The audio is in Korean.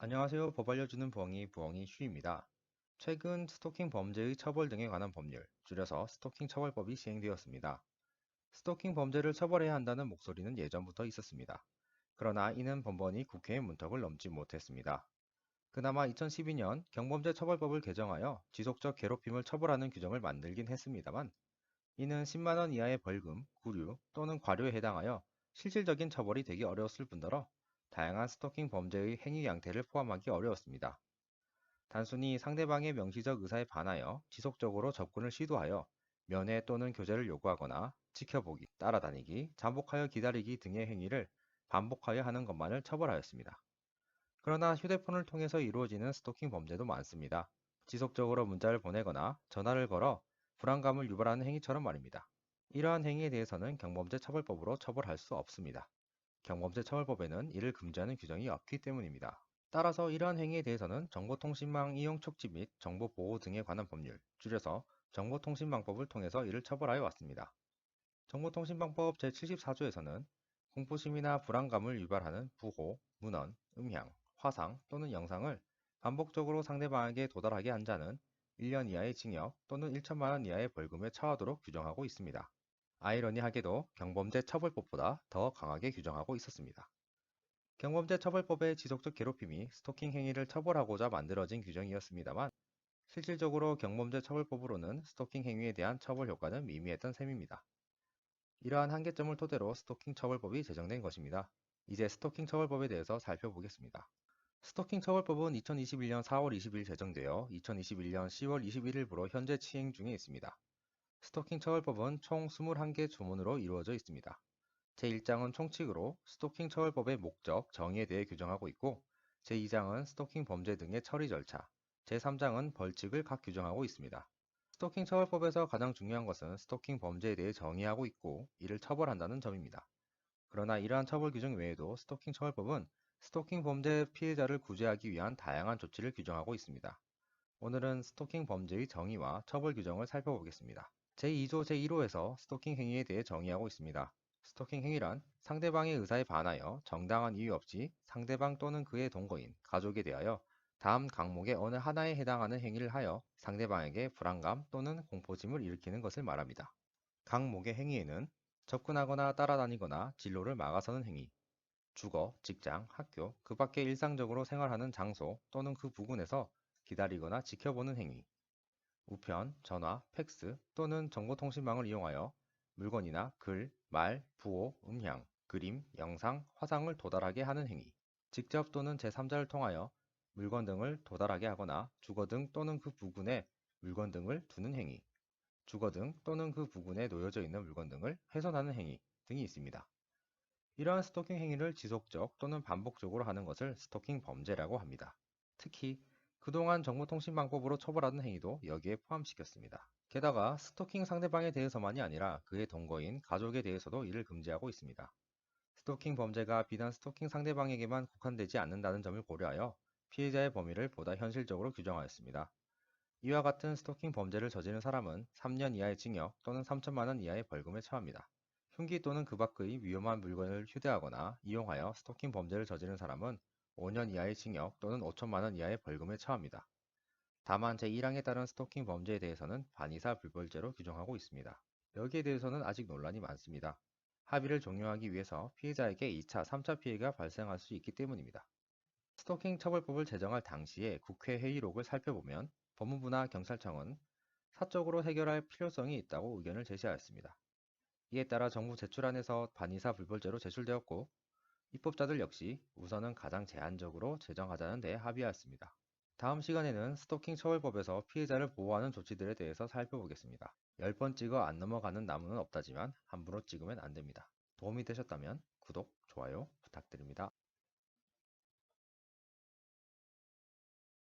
안녕하세요. 법 알려주는 부엉이 슈입니다. 최근 스토킹 범죄의 처벌 등에 관한 법률, 줄여서 스토킹 처벌법이 시행되었습니다. 스토킹 범죄를 처벌해야 한다는 목소리는 예전부터 있었습니다. 그러나 이는 번번이 국회의 문턱을 넘지 못했습니다. 그나마 2012년 경범죄 처벌법을 개정하여 지속적 괴롭힘을 처벌하는 규정을 만들긴 했습니다만, 이는 10만 원 이하의 벌금, 구류 또는 과료에 해당하여 실질적인 처벌이 되기 어려웠을 뿐더러 다양한 스토킹 범죄의 행위 양태를 포함하기 어려웠습니다. 단순히 상대방의 명시적 의사에 반하여 지속적으로 접근을 시도하여 면회 또는 교제를 요구하거나 지켜보기, 따라다니기, 잠복하여 기다리기 등의 행위를 반복하여 하는 것만을 처벌하였습니다. 그러나 휴대폰을 통해서 이루어지는 스토킹 범죄도 많습니다. 지속적으로 문자를 보내거나 전화를 걸어 불안감을 유발하는 행위처럼 말입니다. 이러한 행위에 대해서는 경범죄 처벌법으로 처벌할 수 없습니다. 경범죄 처벌법에는 이를 금지하는 규정이 없기 때문입니다. 따라서 이러한 행위에 대해서는 정보통신망 이용 촉지 및 정보보호 등에 관한 법률, 줄여서 정보통신망법을 통해서 이를 처벌하여 왔습니다. 정보통신망법 제74조에서는 공포심이나 불안감을 유발하는 부호, 문헌, 음향, 화상 또는 영상을 반복적으로 상대방에게 도달하게 한 자는 1년 이하의 징역 또는 1천만 원 이하의 벌금에 처하도록 규정하고 있습니다. 아이러니하게도 경범죄 처벌법보다 더 강하게 규정하고 있었습니다. 경범죄 처벌법의 지속적 괴롭힘이 스토킹 행위를 처벌하고자 만들어진 규정이었습니다만, 실질적으로 경범죄 처벌법으로는 스토킹 행위에 대한 처벌 효과는 미미했던 셈입니다. 이러한 한계점을 토대로 스토킹 처벌법이 제정된 것입니다. 이제 스토킹 처벌법에 대해서 살펴보겠습니다. 스토킹 처벌법은 2021년 4월 20일 제정되어 2021년 10월 21일부로 현재 시행 중에 있습니다. 스토킹 처벌법은 총 21개 조문으로 이루어져 있습니다. 제1장은 총칙으로 스토킹 처벌법의 목적, 정의에 대해 규정하고 있고, 제2장은 스토킹 범죄 등의 처리 절차, 제3장은 벌칙을 각 규정하고 있습니다. 스토킹 처벌법에서 가장 중요한 것은 스토킹 범죄에 대해 정의하고 있고, 이를 처벌한다는 점입니다. 그러나 이러한 처벌 규정 외에도 스토킹 처벌법은 스토킹 범죄 피해자를 구제하기 위한 다양한 조치를 규정하고 있습니다. 오늘은 스토킹 범죄의 정의와 처벌 규정을 살펴보겠습니다. 제2조 제1호에서 스토킹 행위에 대해 정의하고 있습니다. 스토킹 행위란 상대방의 의사에 반하여 정당한 이유 없이 상대방 또는 그의 동거인, 가족에 대하여 다음 항목의 어느 하나에 해당하는 행위를 하여 상대방에게 불안감 또는 공포심을 일으키는 것을 말합니다. 항목의 행위에는 접근하거나 따라다니거나 진로를 막아서는 행위, 주거, 직장, 학교, 그 밖에 일상적으로 생활하는 장소 또는 그 부근에서 기다리거나 지켜보는 행위, 우편, 전화, 팩스 또는 정보통신망을 이용하여 물건이나 글, 말, 부호, 음향, 그림, 영상, 화상을 도달하게 하는 행위, 직접 또는 제3자를 통하여 물건 등을 도달하게 하거나 주거 등 또는 그 부근에 물건 등을 두는 행위, 주거 등 또는 그 부근에 놓여져 있는 물건 등을 훼손하는 행위 등이 있습니다. 이러한 스토킹 행위를 지속적 또는 반복적으로 하는 것을 스토킹 범죄라고 합니다. 특히 그동안 정보통신망법으로 처벌하는 행위도 여기에 포함시켰습니다. 게다가 스토킹 상대방에 대해서만이 아니라 그의 동거인, 가족에 대해서도 이를 금지하고 있습니다. 스토킹 범죄가 비단 스토킹 상대방에게만 국한되지 않는다는 점을 고려하여 피해자의 범위를 보다 현실적으로 규정하였습니다. 이와 같은 스토킹 범죄를 저지른 사람은 3년 이하의 징역 또는 3천만 원 이하의 벌금에 처합니다. 흉기 또는 그 밖의 위험한 물건을 휴대하거나 이용하여 스토킹 범죄를 저지른 사람은 5년 이하의 징역 또는 5천만 원 이하의 벌금에 처합니다. 다만 제1항에 따른 스토킹 범죄에 대해서는 반의사 불벌죄로 규정하고 있습니다. 여기에 대해서는 아직 논란이 많습니다. 합의를 종료하기 위해서 피해자에게 2차, 3차 피해가 발생할 수 있기 때문입니다. 스토킹 처벌법을 제정할 당시에 국회 회의록을 살펴보면 법무부나 경찰청은 사적으로 해결할 필요성이 있다고 의견을 제시하였습니다. 이에 따라 정부 제출안에서 반의사 불벌죄로 제출되었고, 입법자들 역시 우선은 가장 제한적으로 제정하자는 데 합의하였습니다. 다음 시간에는 스토킹 처벌법에서 피해자를 보호하는 조치들에 대해서 살펴보겠습니다. 10번 찍어 안 넘어가는 나무는 없다지만 함부로 찍으면 안 됩니다. 도움이 되셨다면 구독, 좋아요 부탁드립니다.